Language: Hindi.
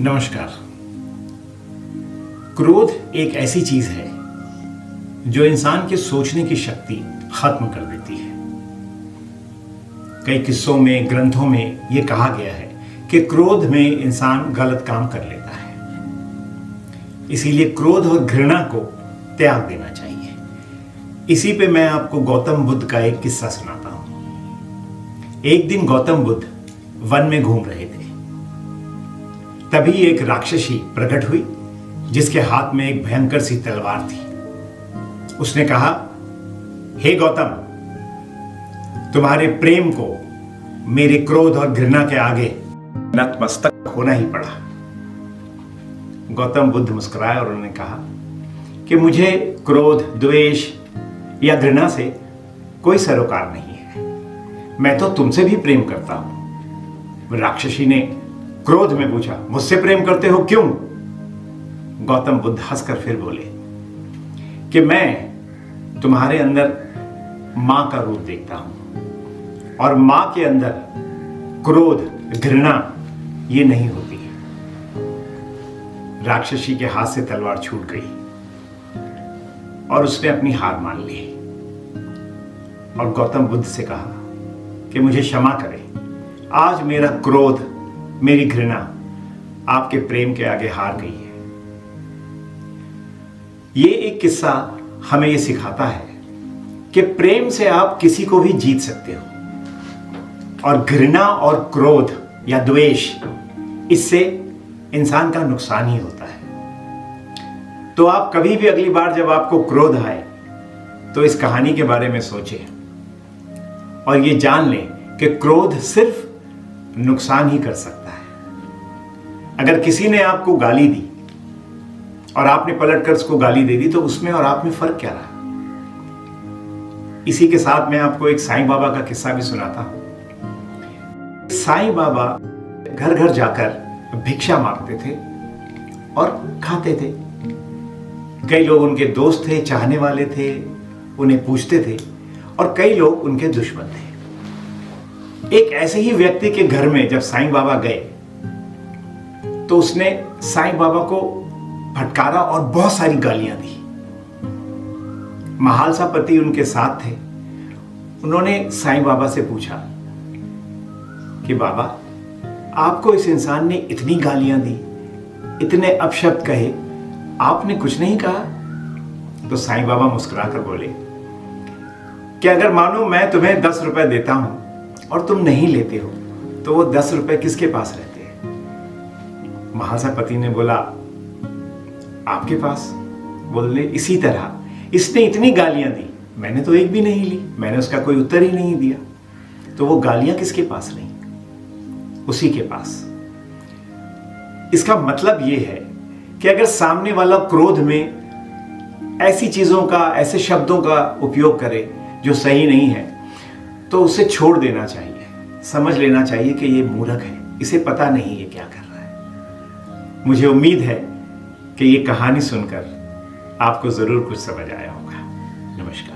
नमस्कार। क्रोध एक ऐसी चीज है जो इंसान के सोचने की शक्ति खत्म कर देती है। कई किस्सों में, ग्रंथों में यह कहा गया है कि क्रोध में इंसान गलत काम कर लेता है। इसीलिए क्रोध और घृणा को त्याग देना चाहिए। इसी पे मैं आपको गौतम बुद्ध का एक किस्सा सुनाता हूं। एक दिन गौतम बुद्ध वन में घूम रहे थे। तभी एक राक्षसी प्रकट हुई जिसके हाथ में एक भयंकर सी तलवार थी। उसने कहा, हे गौतम, तुम्हारे प्रेम को मेरे क्रोध और घृणा के आगे नतमस्तक होना ही पड़ा। गौतम बुद्ध मुस्कुराए और उन्होंने कहा कि मुझे क्रोध, द्वेष या घृणा से कोई सरोकार नहीं है। मैं तो तुमसे भी प्रेम करता हूं। राक्षसी ने क्रोध में पूछा, मुझसे प्रेम करते हो क्यों? गौतम बुद्ध हंसकर फिर बोले कि मैं तुम्हारे अंदर मां का रूप देखता हूं और मां के अंदर क्रोध, घृणा ये नहीं होती है। राक्षसी के हाथ से तलवार छूट गई और उसने अपनी हार मान ली और गौतम बुद्ध से कहा कि मुझे क्षमा करें, आज मेरा क्रोध, मेरी घृणा आपके प्रेम के आगे हार गई है। ये एक किस्सा हमें ये सिखाता है कि प्रेम से आप किसी को भी जीत सकते हो और घृणा और क्रोध या द्वेष, इससे इंसान का नुकसान ही होता है। तो आप कभी भी अगली बार जब आपको क्रोध आए तो इस कहानी के बारे में सोचें और ये जान लें कि क्रोध सिर्फ नुकसान ही कर सकता है। अगर किसी ने आपको गाली दी और आपने पलटकर उसको गाली दे दी तो उसमें और आप में फर्क क्या रहा? इसी के साथ मैं आपको एक साईं बाबा का किस्सा भी सुनाता हूं। साईं बाबा घर घर जाकर भिक्षा मांगते थे और खाते थे। कई लोग उनके दोस्त थे, चाहने वाले थे, उन्हें पूछते थे, और कई लोग उनके दुश्मन थे। एक ऐसे ही व्यक्ति के घर में जब साईं बाबा गए तो उसने साईं बाबा को फटकारा और बहुत सारी गालियां दी। महालसा पति उनके साथ थे। उन्होंने साईं बाबा से पूछा कि बाबा, आपको इस इंसान ने इतनी गालियां दी, इतने अपशब्द कहे, आपने कुछ नहीं कहा? तो साईं बाबा मुस्कुराकर बोले कि अगर मानो मैं तुम्हें 10 रुपए देता हूं और तुम नहीं लेते हो तो वो 10 रुपए किसके पास रहते हैं? महालसा पति ने बोला, आपके पास। बोले, इसी तरह इसने इतनी गालियां दी, मैंने तो एक भी नहीं ली, मैंने उसका कोई उत्तर ही नहीं दिया, तो वो गालियां किसके पास रही? उसी के पास। इसका मतलब ये है कि अगर सामने वाला क्रोध में ऐसी चीजों का, ऐसे शब्दों का उपयोग करे जो सही नहीं है तो उसे छोड़ देना चाहिए। समझ लेना चाहिए कि ये मूर्ख है, इसे पता नहीं है क्या कर रहा है। मुझे उम्मीद है कि ये कहानी सुनकर आपको जरूर कुछ समझ आया होगा। नमस्कार।